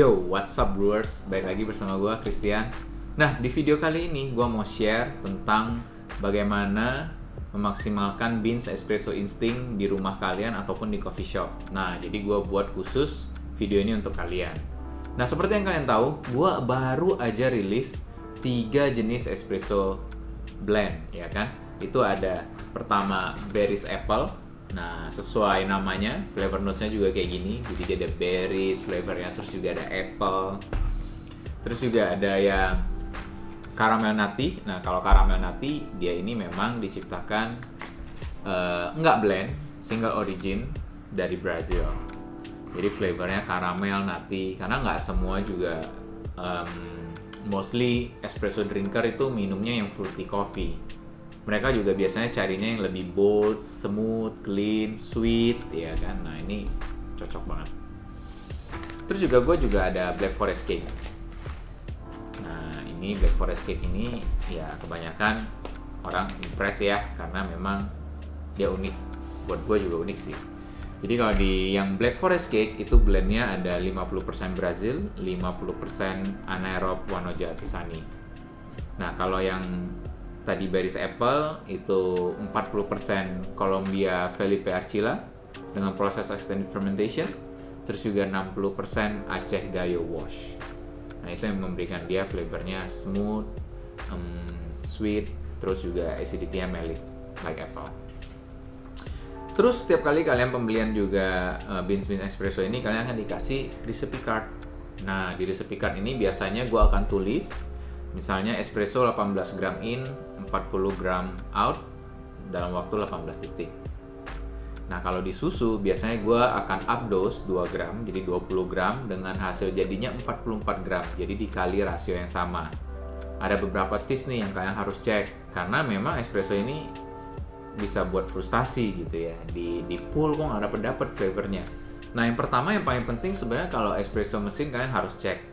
Yo, what's up brewers? Baik lagi bersama gue, Christian. Nah, di video kali ini gue mau share tentang bagaimana memaksimalkan beans espresso insting di rumah kalian ataupun di coffee shop. Nah, jadi gue buat khusus video ini untuk kalian. Nah, seperti yang kalian tahu, gue baru aja rilis 3 jenis espresso blend, ya kan? Itu ada pertama berries apple. Nah, sesuai namanya, flavor notes-nya juga kayak gini. Jadi dia ada berries flavornya, terus juga ada apple. Terus juga ada yang caramel nutty. Nah, kalau caramel nutty, dia ini memang diciptakan nggak blend, single origin dari Brazil. Jadi flavornya caramel nutty, karena nggak semua juga mostly espresso drinker itu minumnya yang fruity coffee. Mereka juga biasanya carinya yang lebih bold, smooth, clean, sweet, ya kan? Nah, ini cocok banget. Terus juga gue juga ada Black Forest Cake. Nah, ini Black Forest Cake ini ya kebanyakan orang impress ya, karena memang dia unik. Buat gue juga unik sih. Jadi kalau di yang Black Forest Cake itu blendnya ada 50% Brazil, 50% anaerob Wanoja Pisani. Nah, kalau yang tadi berries apple itu 40% Colombia Felipe Archila dengan proses extended fermentation, terus juga 60% Aceh Gayo wash. Nah, itu yang memberikan dia flavornya smooth, sweet, terus juga acidity-nya mild like apple. Terus setiap kali kalian pembelian juga beans espresso ini, kalian akan dikasih recipe card. Nah, di recipe card ini biasanya gue akan tulis misalnya espresso 18 gram in, 40 gram out dalam waktu 18 detik. Nah, kalau di susu biasanya gue akan up dose 2 gram, jadi 20 gram dengan hasil jadinya 44 gram. Jadi dikali rasio yang sama. Ada beberapa tips nih yang kalian harus cek, karena memang espresso ini bisa buat frustasi gitu ya. Di pool kok nggak dapet flavornya. Nah, yang pertama yang paling penting sebenarnya kalau espresso mesin, kalian harus cek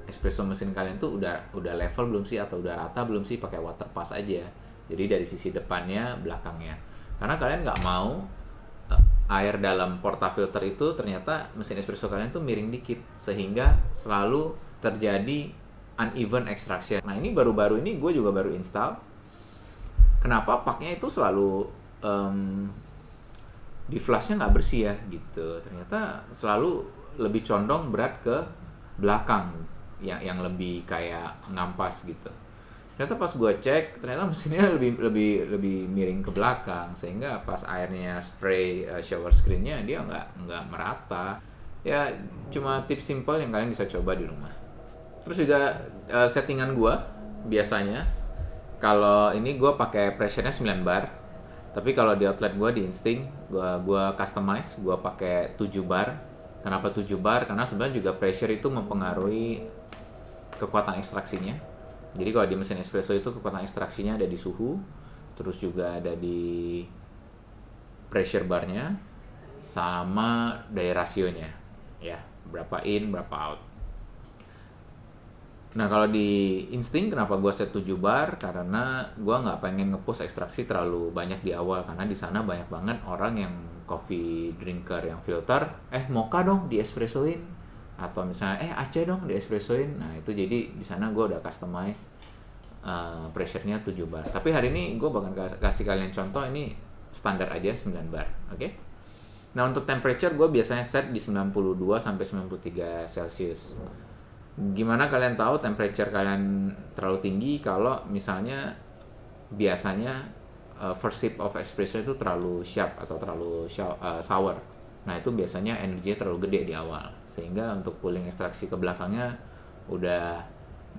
espresso mesin kalian tuh udah level belum sih, atau udah rata belum sih, pakai water pass aja. Jadi dari sisi depannya, belakangnya. Karena kalian nggak mau air dalam portafilter itu ternyata mesin espresso kalian tuh miring dikit, sehingga selalu terjadi uneven extraction. Nah, ini baru-baru ini gue juga baru install. Kenapa paknya itu selalu di flashnya nggak bersih ya gitu. Ternyata selalu lebih condong berat ke belakang, yang lebih kayak ngampas gitu. Ternyata pas gue cek, ternyata mesinnya lebih miring ke belakang, sehingga pas airnya spray shower screen-nya dia nggak merata. Ya cuma tips simple yang kalian bisa coba di rumah. Terus juga settingan gue biasanya kalau ini gue pakai pressure-nya 9 bar. Tapi kalau di outlet gue di Instinct, gue customize, gue pakai 7 bar. Kenapa 7 bar? Karena sebenarnya juga pressure itu mempengaruhi kekuatan ekstraksinya. Jadi kalau di mesin espresso itu kekuatan ekstraksinya ada di suhu, terus juga ada di pressure barnya, sama dari rasionya, ya berapa in berapa out. Nah, kalau di Instinct kenapa gue set 7 bar? Karena gue nggak pengen nge-push ekstraksi terlalu banyak di awal, karena di sana banyak banget orang yang coffee drinker yang filter, mocha dong di espressoin, atau misalnya Aceh dong di espressoin. Nah, itu jadi di sana gue udah customize pressure-nya 7 bar. Tapi hari ini gue bakal kasih kalian contoh, ini standar aja 9 bar, oke? Nah, untuk temperature gue biasanya set di 92 sampai 93 Celcius. Gimana kalian tahu temperature kalian terlalu tinggi? Kalau misalnya biasanya first sip of espresso itu terlalu sharp atau terlalu sour. Nah, itu biasanya energinya terlalu gede di awal, sehingga untuk pooling ekstraksi ke belakangnya udah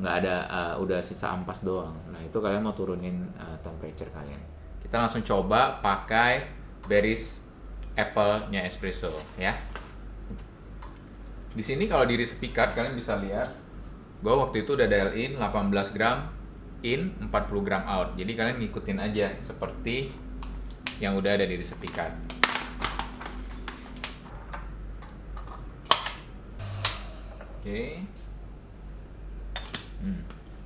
nggak ada, udah sisa ampas doang. Nah, itu kalian mau turunin temperature kalian. Kita langsung coba pakai berries apple-nya espresso ya. Di sini kalau di recipe card kalian bisa lihat, gue waktu itu udah dial in 18 gram in, 40 gram out. Jadi kalian ngikutin aja seperti yang udah ada di recipe card. Oke.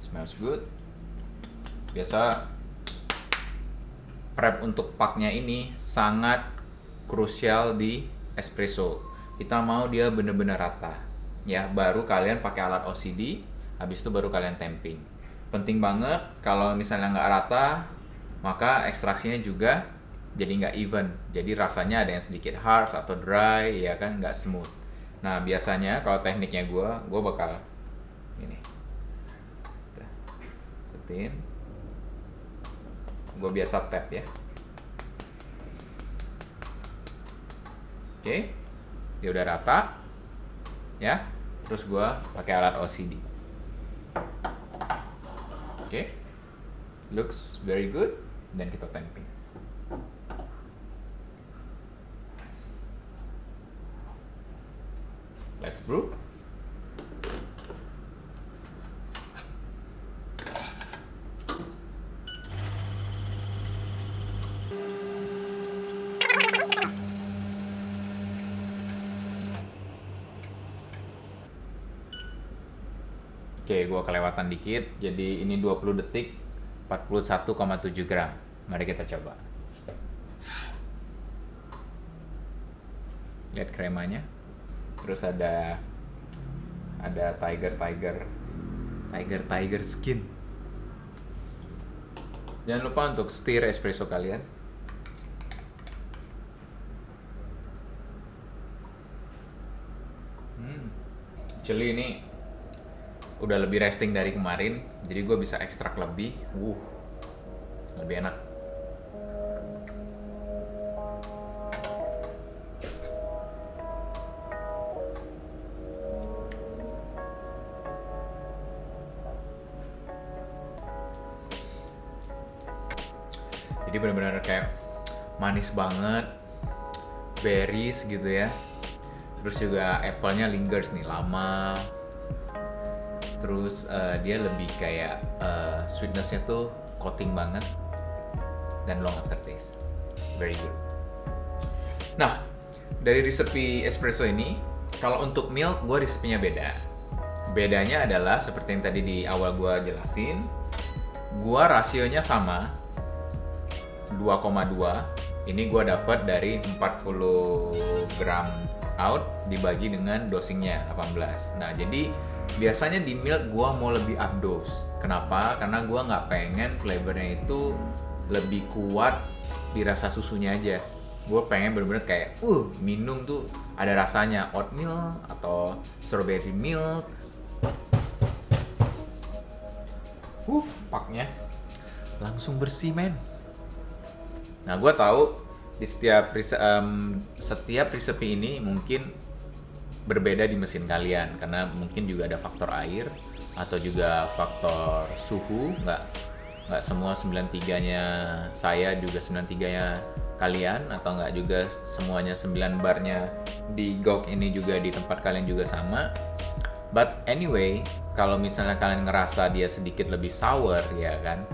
Smells good. Biasa prep untuk paknya ini sangat krusial di espresso. Kita mau dia bener-bener rata. ya baru kalian pakai alat OCD, habis itu baru kalian tamping. Penting banget, kalau misalnya nggak rata maka ekstraksinya juga jadi nggak even, jadi rasanya ada yang sedikit harsh atau dry, ya kan, nggak smooth. Nah biasanya kalau tekniknya gue bakal ini, ikutin, gue biasa tap ya. Oke, dia udah rata ya, terus gue pakai alat OCD. Oke, looks very good, dan kita tamping. Let's brew. Oke, gue kelewatan dikit, jadi ini 20 detik, 41,7 gram. Mari kita coba. Lihat kremanya. Terus ada tiger skin. Jangan lupa untuk stir espresso kalian. Chili ini udah lebih resting dari kemarin, jadi gue bisa ekstrak lebih, lebih enak. Jadi benar-benar kayak manis banget, berries gitu ya. Terus juga apple-nya lingers nih lama. Terus dia lebih kayak sweetness-nya tuh coating banget dan long aftertaste, very good. Nah, dari resepi espresso ini, kalau untuk milk gue resepinya beda. Bedanya adalah seperti yang tadi di awal gue jelasin, gue rasionya sama 2,2. Ini gue dapat dari 40 gram out dibagi dengan dosingnya 18. Nah jadi biasanya di milk gue mau lebih up dose. Kenapa? Karena gue nggak pengen flavornya itu lebih kuat di rasa susunya aja. Gue pengen bener-bener kayak minum tuh ada rasanya, oatmeal atau strawberry milk. Paknya langsung bersih men. Nah gue tahu di setiap resepi ini mungkin berbeda di mesin kalian, karena mungkin juga ada faktor air atau juga faktor suhu. Nggak semua 93-nya saya juga 93-nya kalian, atau nggak juga semuanya 9 barnya di Gok ini juga di tempat kalian juga sama. But anyway, kalau misalnya kalian ngerasa dia sedikit lebih sour ya kan,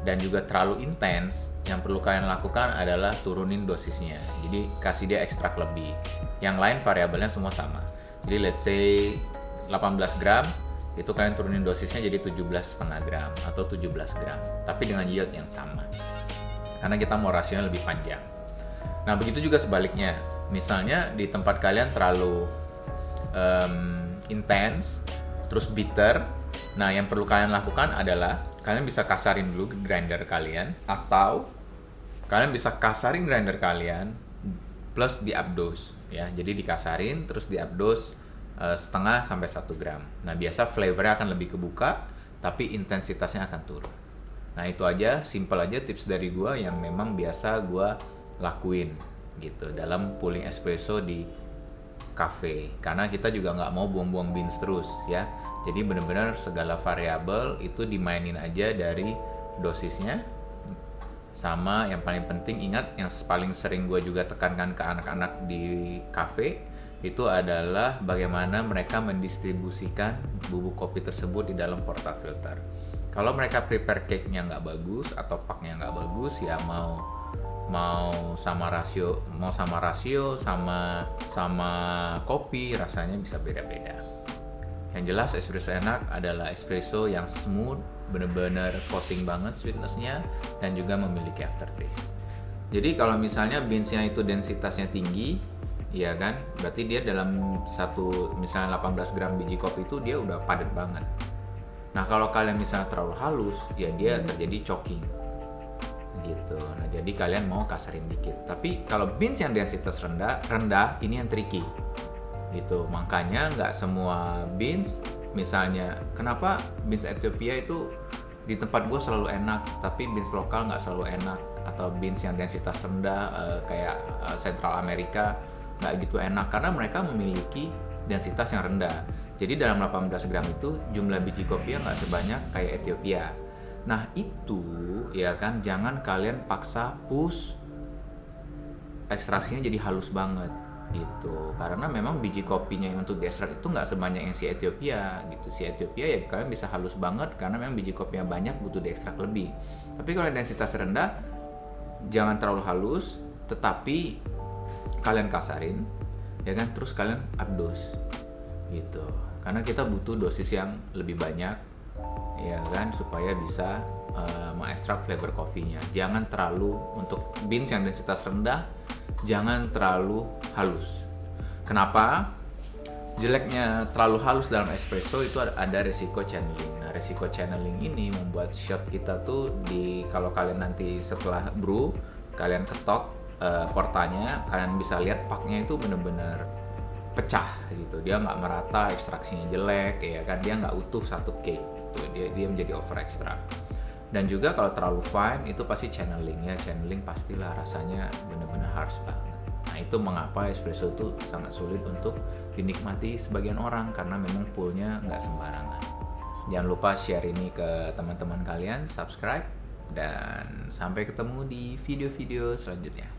dan juga terlalu intens, yang perlu kalian lakukan adalah turunin dosisnya. Jadi kasih dia ekstrak lebih. Yang lain variabelnya semua sama. Jadi let's say 18 gram, itu kalian turunin dosisnya jadi 17,5 gram atau 17 gram. Tapi dengan yield yang sama. Karena kita mau rasionya lebih panjang. Nah begitu juga sebaliknya. Misalnya di tempat kalian terlalu intens, terus bitter. Nah yang perlu kalian lakukan adalah kalian bisa kasarin dulu grinder kalian, atau kalian bisa kasarin grinder kalian plus di updose ya. Jadi dikasarin terus di updose setengah sampai 1 gram. Nah biasa flavornya akan lebih kebuka, tapi intensitasnya akan turun. Nah itu aja, simple aja tips dari gua yang memang biasa gua lakuin gitu dalam pooling espresso di cafe. Karena kita juga nggak mau buang-buang beans terus ya. Jadi benar-benar segala variabel itu dimainin aja dari dosisnya. Sama yang paling penting, ingat yang paling sering gue juga tekankan ke anak-anak di cafe itu adalah bagaimana mereka mendistribusikan bubuk kopi tersebut di dalam portafilter. Kalau mereka prepare cake-nya nggak bagus atau pack-nya nggak bagus, ya mau sama rasio sama kopi rasanya bisa beda-beda. Yang jelas espresso enak adalah espresso yang smooth, bener-bener coating banget sweetness-nya, dan juga memiliki aftertaste. Jadi kalau misalnya beans-nya itu densitasnya tinggi, Iya kan? Berarti dia dalam satu misalnya 18 gram biji kopi itu dia udah padat banget. Nah, kalau kalian misalnya terlalu halus, ya dia terjadi choking gitu. Nah, jadi kalian mau kasarin dikit. Tapi kalau beans yang densitas rendah ini yang tricky gitu. Makanya nggak semua beans, misalnya kenapa beans Ethiopia itu di tempat gue selalu enak, tapi beans lokal nggak selalu enak, atau beans yang densitas rendah kayak Central Amerika nggak gitu enak karena mereka memiliki densitas yang rendah. Jadi dalam 18 gram itu jumlah biji kopi nggak sebanyak kayak Ethiopia. Nah itu ya kan, jangan kalian paksa push ekstraksinya jadi halus banget gitu, karena memang biji kopinya yang untuk diekstrak itu nggak sebanyak yang si Ethiopia gitu. Si Ethiopia ya kalian bisa halus banget karena memang biji kopinya banyak, butuh diekstrak lebih. Tapi kalau densitas rendah jangan terlalu halus, tetapi kalian kasarin ya kan, terus kalian up dose gitu, karena kita butuh dosis yang lebih banyak ya kan, supaya bisa mengekstrak flavor kopinya. Jangan terlalu, untuk beans yang densitas rendah jangan terlalu halus. Kenapa? Jeleknya terlalu halus dalam espresso itu ada resiko channeling. Nah, resiko channeling ini membuat shot kita tuh kalau kalian nanti setelah brew kalian ketok portanya, kalian bisa lihat paknya itu bener-bener pecah gitu. Dia nggak merata, ekstraksinya jelek ya kan, dia nggak utuh satu cake gitu. Dia menjadi over extract. Dan juga kalau terlalu fine itu pasti channeling ya, channeling pastilah rasanya benar-benar harsh banget. Nah itu mengapa espresso itu sangat sulit untuk dinikmati sebagian orang, karena memang poolnya nggak sembarangan. Jangan lupa share ini ke teman-teman kalian, subscribe, dan sampai ketemu di video-video selanjutnya.